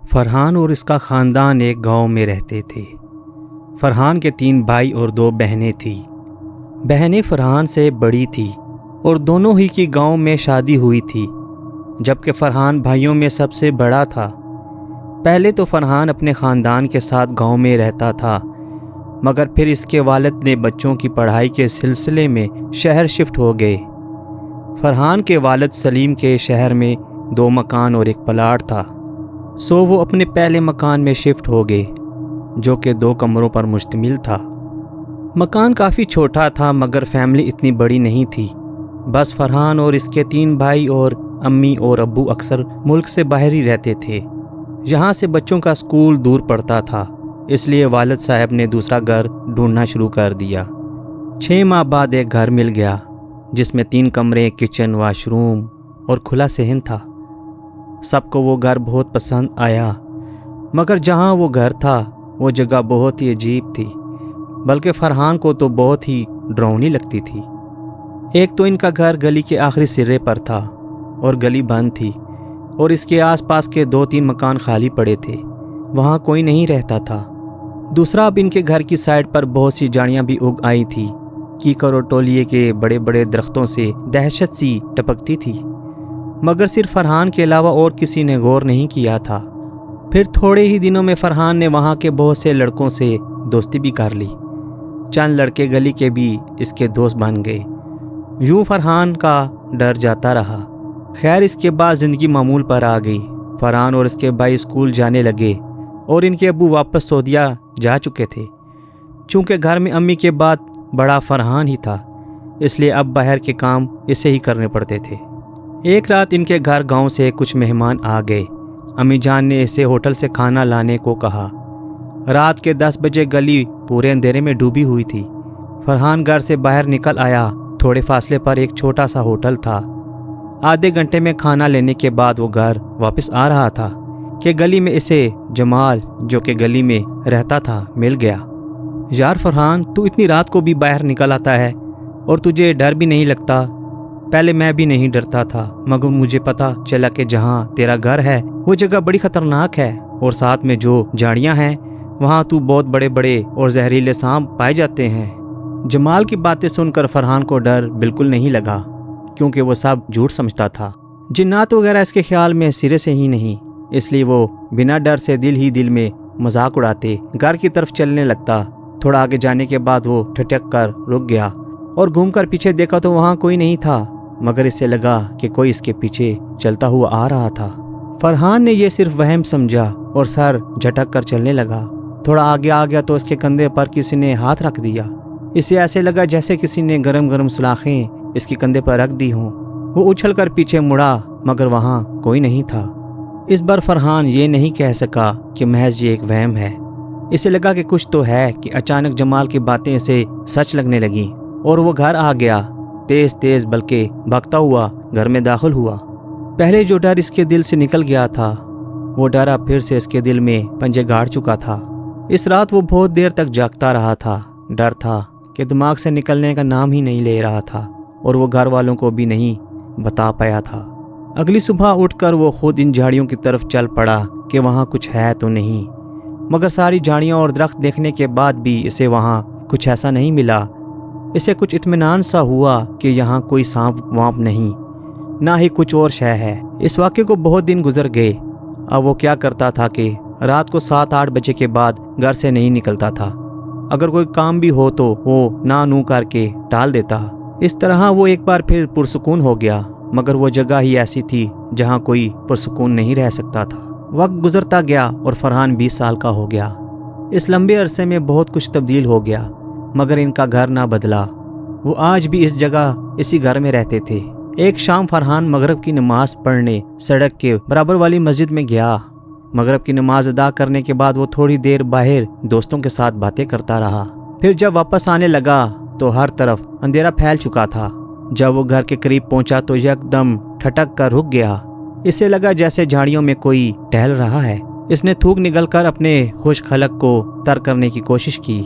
فرحان اور اس کا خاندان ایک گاؤں میں رہتے تھے۔ فرحان کے 3 بھائی اور 2 بہنیں تھیں۔ بہنیں فرحان سے بڑی تھی اور دونوں ہی کی گاؤں میں شادی ہوئی تھی، جبکہ فرحان بھائیوں میں سب سے بڑا تھا۔ پہلے تو فرحان اپنے خاندان کے ساتھ گاؤں میں رہتا تھا، مگر پھر اس کے والد نے بچوں کی پڑھائی کے سلسلے میں شہر شفٹ ہو گئے۔ فرحان کے والد سلیم کے شہر میں 2 مکان اور 1 پلاٹ تھا، سو وہ اپنے پہلے مکان میں شفٹ ہو گئے، جو کہ 2 کمروں پر مشتمل تھا۔ مکان کافی چھوٹا تھا مگر فیملی اتنی بڑی نہیں تھی۔ بس فرحان اور اس کے 3 بھائی اور امی اور ابو اکثر ملک سے باہر ہی رہتے تھے۔ یہاں سے بچوں کا اسکول دور پڑتا تھا، اس لیے والد صاحب نے دوسرا گھر ڈھونڈنا شروع کر دیا۔ 6 ماہ بعد ایک گھر مل گیا جس میں 3 کمرے، کچن، واش روم اور کھلا صحن تھا۔ سب کو وہ گھر بہت پسند آیا، مگر جہاں وہ گھر تھا وہ جگہ بہت ہی عجیب تھی، بلکہ فرحان کو تو بہت ہی ڈراؤنی لگتی تھی۔ ایک تو ان کا گھر گلی کے آخری سرے پر تھا اور گلی بند تھی، اور اس کے آس پاس کے 2-3 مکان خالی پڑے تھے، وہاں کوئی نہیں رہتا تھا۔ دوسرا، اب ان کے گھر کی سائڈ پر بہت سی جھاڑیاں بھی اگ آئی تھی، کیکر اور ٹولیے کے بڑے بڑے درختوں سے دہشت سی ٹپکتی تھی، مگر صرف فرحان کے علاوہ اور کسی نے غور نہیں کیا تھا۔ پھر تھوڑے ہی دنوں میں فرحان نے وہاں کے بہت سے لڑکوں سے دوستی بھی کر لی۔ چند لڑکے گلی کے بھی اس کے دوست بن گئے۔ یوں فرحان کا ڈر جاتا رہا۔ خیر، اس کے بعد زندگی معمول پر آ گئی۔ فرحان اور اس کے بھائی اسکول جانے لگے اور ان کے ابو واپس سعودیہ جا چکے تھے۔ چونکہ گھر میں امی کے بعد بڑا فرحان ہی تھا، اس لیے اب باہر کے کام اسے ہی کرنے پڑتے تھے۔ ایک رات ان کے گھر گاؤں سے کچھ مہمان آ گئے۔ امی جان نے اسے ہوٹل سے کھانا لانے کو کہا۔ رات کے 10 بجے گلی پورے اندھیرے میں ڈوبی ہوئی تھی۔ فرحان گھر سے باہر نکل آیا۔ تھوڑے فاصلے پر ایک چھوٹا سا ہوٹل تھا۔ آدھے گھنٹے میں کھانا لینے کے بعد وہ گھر واپس آ رہا تھا کہ گلی میں اسے جمال، جو کہ گلی میں رہتا تھا، مل گیا۔ یار فرحان، تو اتنی رات کو بھی باہر نکل آتا ہے اور تجھے ڈر بھی نہیں لگتا؟ پہلے میں بھی نہیں ڈرتا تھا، مگر مجھے پتا چلا کہ جہاں تیرا گھر ہے وہ جگہ بڑی خطرناک ہے، اور ساتھ میں جو جھاڑیاں ہیں وہاں تو بہت بڑے بڑے اور زہریلے سانپ پائے جاتے ہیں۔ جمال کی باتیں سن کر فرحان کو ڈر بالکل نہیں لگا، کیونکہ وہ سب جھوٹ سمجھتا تھا۔ جنات وغیرہ اس کے خیال میں سرے سے ہی نہیں، اس لیے وہ بنا ڈر سے دل ہی دل میں مذاق اڑاتے گھر کی طرف چلنے لگتا۔ تھوڑا آگے جانے کے بعد وہ ٹھٹک کر رک گیا اور گھوم کر پیچھے دیکھا تو وہاں کوئی نہیں تھا، مگر اسے لگا کہ کوئی اس کے پیچھے چلتا ہوا آ رہا تھا۔ فرحان نے یہ صرف وہم سمجھا اور سر جھٹک کر چلنے لگا۔ تھوڑا آگے آ گیا تو اس کے کندھے پر کسی نے ہاتھ رکھ دیا۔ اسے ایسے لگا جیسے کسی نے گرم گرم سلاخیں اس کے کندھے پر رکھ دی ہوں۔ وہ اچھل کر پیچھے مڑا، مگر وہاں کوئی نہیں تھا۔ اس بار فرحان یہ نہیں کہہ سکا کہ محض یہ ایک وہم ہے۔ اسے لگا کہ کچھ تو ہے کہ اچانک جمال کی باتیں اسے سچ لگنے لگیں اور وہ گھر آ گیا، تیز تیز بلکہ بھاگتا ہوا گھر میں داخل ہوا۔ پہلے جو ڈر اس کے دل سے نکل گیا تھا، وہ ڈر اب پھر سے اس کے دل میں پنجے گاڑ چکا تھا۔ اس رات وہ بہت دیر تک جاگتا رہا تھا۔ ڈر تھا کہ دماغ سے نکلنے کا نام ہی نہیں لے رہا تھا، اور وہ گھر والوں کو بھی نہیں بتا پایا تھا۔ اگلی صبح اٹھ کر وہ خود ان جھاڑیوں کی طرف چل پڑا کہ وہاں کچھ ہے تو نہیں، مگر ساری جھاڑیاں اور درخت دیکھنے کے بعد بھی اسے وہاں کچھ ایسا نہیں ملا۔ اسے کچھ اطمینان سا ہوا کہ یہاں کوئی سانپ وانپ نہیں، نہ ہی کچھ اور شے ہے۔ اس واقعے کو بہت دن گزر گئے۔ اب وہ کیا کرتا تھا کہ رات کو 7-8 بجے کے بعد گھر سے نہیں نکلتا تھا۔ اگر کوئی کام بھی ہو تو وہ نہ نو کر کے ٹال دیتا۔ اس طرح وہ ایک بار پھر پرسکون ہو گیا، مگر وہ جگہ ہی ایسی تھی جہاں کوئی پرسکون نہیں رہ سکتا تھا۔ وقت گزرتا گیا اور فرحان 20 سال کا ہو گیا۔ اس لمبے عرصے میں بہت کچھ تبدیل ہو گیا، مگر ان کا گھر نہ بدلا۔ وہ آج بھی اس جگہ اسی گھر میں رہتے تھے۔ ایک شام فرحان مغرب کی نماز پڑھنے سڑک کے برابر والی مسجد میں گیا۔ مغرب کی نماز ادا کرنے کے بعد وہ تھوڑی دیر باہر دوستوں کے ساتھ باتیں کرتا رہا۔ پھر جب واپس آنے لگا تو ہر طرف اندھیرا پھیل چکا تھا۔ جب وہ گھر کے قریب پہنچا تو یک دم ٹھٹک کر رک گیا۔ اسے لگا جیسے جھاڑیوں میں کوئی ٹہل رہا ہے۔ اس نے تھوک نگل کر اپنے خشک حلق کو تر کرنے کی کوشش کی۔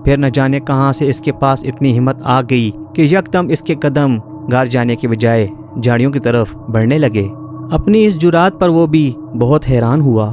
پھر نہ جانے کہاں سے اس کے پاس اتنی ہمت آ گئی کہ یکدم اس کے قدم گھر جانے کے بجائے جھاڑیوں کی طرف بڑھنے لگے۔ اپنی اس جرات پر وہ بھی بہت حیران ہوا۔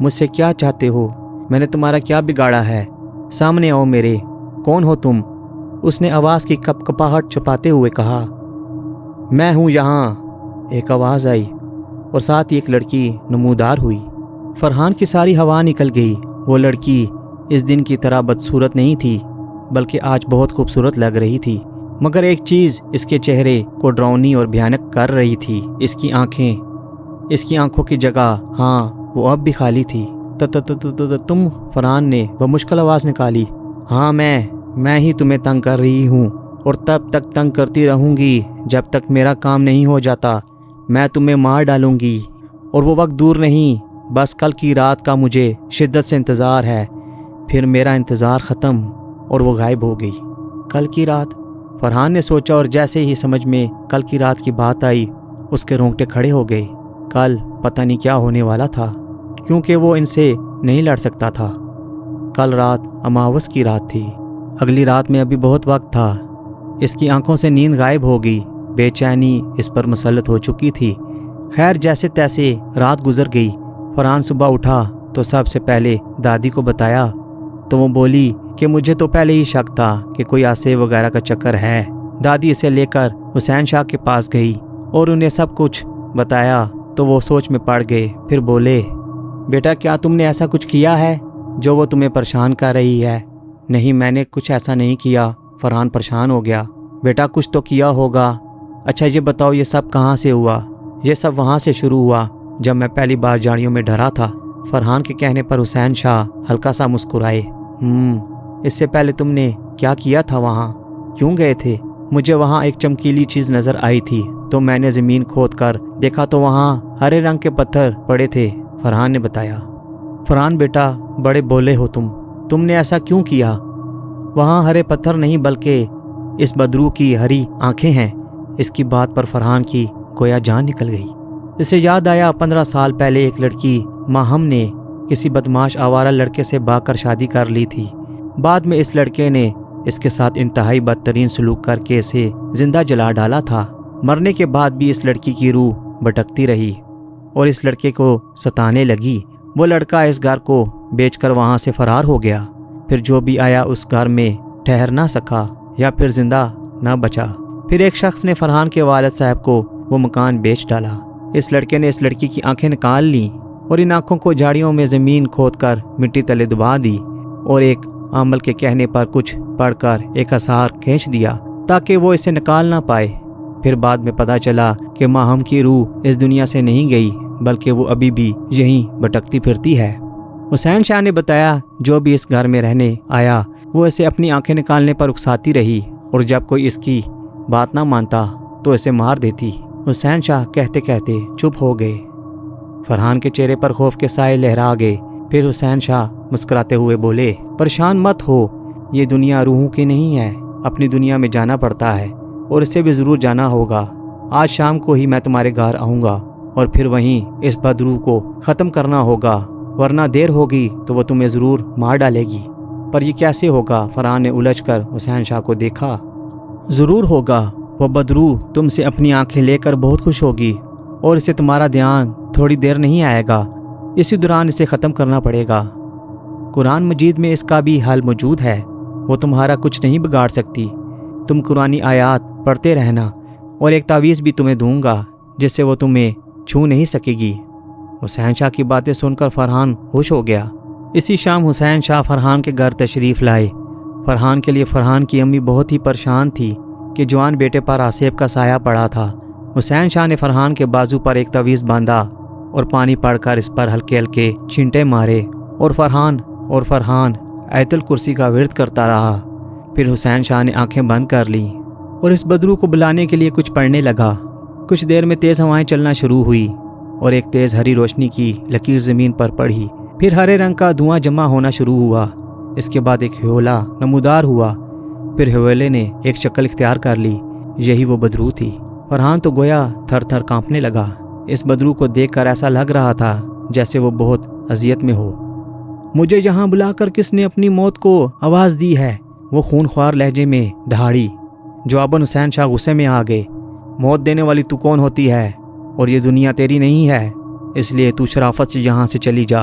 مجھ سے کیا چاہتے ہو؟ میں نے تمہارا کیا بگاڑا ہے؟ سامنے آؤ میرے، کون ہو تم؟ اس نے آواز کی کپ کپاہٹ چھپاتے ہوئے کہا۔ میں ہوں یہاں، ایک آواز آئی اور ساتھ ہی ایک لڑکی نمودار ہوئی۔ فرحان کی ساری ہوا نکل گئی۔ وہ لڑکی اس دن کی طرح بدصورت نہیں تھی، بلکہ آج بہت خوبصورت لگ رہی تھی، مگر ایک چیز اس کے چہرے کو ڈراؤنی اور بھیانک کر رہی تھی، اس کی آنکھیں۔ اس کی آنکھوں کی جگہ ہاں وہ اب بھی خالی تھی۔ تم؟ فرحان نے بمشکل آواز نکالی۔ ہاں میں ہی تمہیں تنگ کر رہی ہوں، اور تب تک تنگ کرتی رہوں گی جب تک میرا کام نہیں ہو جاتا۔ میں تمہیں مار ڈالوں گی، اور وہ وقت دور نہیں، بس کل کی رات کا مجھے شدت سے انتظار ہے۔ پھر میرا انتظار ختم اور وہ غائب ہو گئی۔ کل کی رات؟ فرحان نے سوچا، اور جیسے ہی سمجھ میں کل کی رات کی بات آئی، اس کے رونگٹے کھڑے ہو گئے۔ کل پتہ نہیں کیا ہونے والا تھا، کیونکہ وہ ان سے نہیں لڑ سکتا تھا۔ کل رات اماوس کی رات تھی۔ اگلی رات میں ابھی بہت وقت تھا۔ اس کی آنکھوں سے نیند غائب ہو گئی، بے چینی اس پر مسلط ہو چکی تھی۔ خیر جیسے تیسے رات گزر گئی۔ فرحان صبح اٹھا تو سب سے پہلے دادی کو بتایا، تو وہ بولی کہ مجھے تو پہلے ہی شک تھا کہ کوئی آسے وغیرہ کا چکر ہے۔ دادی اسے لے کر حسین شاہ کے پاس گئی اور انہیں سب کچھ بتایا تو وہ سوچ میں پڑ گئے۔ پھر بولے، بیٹا کیا تم نے ایسا کچھ کیا ہے جو وہ تمہیں پریشان کر رہی ہے؟ نہیں میں نے کچھ ایسا نہیں کیا۔ فرحان پریشان ہو گیا۔ بیٹا کچھ تو کیا ہوگا۔ اچھا یہ بتاؤ یہ سب کہاں سے ہوا؟ یہ سب وہاں سے شروع ہوا جب میں پہلی بار جھاڑیوں میں ڈرا تھا۔ فرحان کے کہنے پر حسین شاہ ہلکا سا مسکرائے۔ اس سے پہلے تم نے کیا کیا تھا وہاں؟ کیوں گئے تھے؟ مجھے وہاں ایک چمکیلی چیز نظر آئی تھی تو میں نے زمین کھود کر دیکھا تو وہاں ہرے رنگ کے پتھر پڑے تھے، فرحان نے بتایا۔ فرحان بیٹا بڑے بولے ہو تم نے ایسا کیوں کیا؟ وہاں ہرے پتھر نہیں بلکہ اس بدرو کی ہری آنکھیں ہیں۔ اس کی بات پر فرحان کی گویا جان نکل گئی۔ اسے یاد آیا 15 سال پہلے ایک لڑکی ماہم نے کسی بدماش آوارہ لڑکے سے بھاگ کر شادی کر لی تھی۔ بعد میں اس لڑکے نے اس کے ساتھ انتہائی بدترین سلوک کر کے اسے زندہ جلا ڈالا تھا۔ مرنے کے بعد بھی اس لڑکی کی روح بھٹکتی رہی اور اس لڑکے کو ستانے لگی۔ وہ لڑکا اس گھر کو بیچ کر وہاں سے فرار ہو گیا۔ پھر جو بھی آیا اس گھر میں ٹھہر نہ سکا یا پھر زندہ نہ بچا۔ پھر ایک شخص نے فرحان کے والد صاحب کو وہ مکان بیچ ڈالا۔ اس لڑکے نے اس لڑکی کی آنکھیں نکال لیں اور ان آنکھوں کو جھاڑیوں میں زمین کھود کر مٹی تلے دبا دی، اور ایک عامل کے کہنے پر کچھ پڑھ کر ایک اثار کھینچ دیا تاکہ وہ اسے نکال نہ پائے۔ پھر بعد میں پتہ چلا کہ ماہم کی روح اس دنیا سے نہیں گئی بلکہ وہ ابھی بھی یہیں بھٹکتی پھرتی ہے۔ حسین شاہ نے بتایا جو بھی اس گھر میں رہنے آیا وہ اسے اپنی آنکھیں نکالنے پر اکساتی رہی، اور جب کوئی اس کی بات نہ مانتا تو اسے مار دیتی۔ حسین شاہ کہتے کہتے چپ ہو گئے۔ فرحان کے چہرے پر خوف کے سائے لہرا گئے۔ پھر حسین شاہ مسکراتے ہوئے بولے، پریشان مت ہو، یہ دنیا روحوں کی نہیں ہے، اپنی دنیا میں جانا پڑتا ہے اور اسے بھی ضرور جانا ہوگا۔ آج شام کو ہی میں تمہارے گھر آؤں گا اور پھر وہیں اس بدروح کو ختم کرنا ہوگا، ورنہ دیر ہوگی تو وہ تمہیں ضرور مار ڈالے گی۔ پر یہ کیسے ہوگا؟ فرحان نے الجھ کر حسین شاہ کو دیکھا۔ ضرور ہوگا، وہ بدروح تم سے اپنی آنکھیں لے کر بہت خوش ہوگی اور اسے تمہارا دھیان تھوڑی دیر نہیں آئے گا، اسی دوران اسے ختم کرنا پڑے گا۔ قرآن مجید میں اس کا بھی حل موجود ہے، وہ تمہارا کچھ نہیں بگاڑ سکتی۔ تم قرآنی آیات پڑھتے رہنا، اور ایک تعویذ بھی تمہیں دوں گا جس سے وہ تمہیں چھو نہیں سکے گی۔ حسین شاہ کی باتیں سن کر فرحان خوش ہو گیا۔ اسی شام حسین شاہ فرحان کے گھر تشریف لائے۔ فرحان کے لیے فرحان کی امی بہت ہی پریشان تھی کہ جوان بیٹے پر آصف کا سایہ پڑا تھا۔ حسین شاہ نے فرحان کے بازو پر ایک تعویذ باندھا اور پانی پڑھ کر اس پر ہلکے ہلکے چھینٹے مارے، اور فرحان آیت الکرسی کا ورد کرتا رہا۔ پھر حسین شاہ نے آنکھیں بند کر لیں اور اس بدروح کو بلانے کے لیے کچھ پڑھنے لگا۔ کچھ دیر میں تیز ہوائیں چلنا شروع ہوئی اور ایک تیز ہری روشنی کی لکیر زمین پر پڑی۔ پھر ہرے رنگ کا دھواں جمع ہونا شروع ہوا۔ اس کے بعد ایک ہیولا نمودار ہوا۔ پھر ہیولے نے ایک شکل اختیار کر لی، یہی وہ بدروح تھی۔ فرحان تو گویا تھر تھر کانپنے لگا۔ اس بدروح کو دیکھ کر ایسا لگ رہا تھا جیسے وہ بہت اذیت میں ہو۔ مجھے یہاں بلا کر کس نے اپنی موت کو آواز دی ہے؟ وہ خون خوار لہجے میں دہاڑی۔ جواباً حسین شاہ غصے میں آ گئے۔ موت دینے والی تو کون ہوتی ہے؟ اور یہ دنیا تیری نہیں ہے، اس لیے تو شرافت سے یہاں سے چلی جا،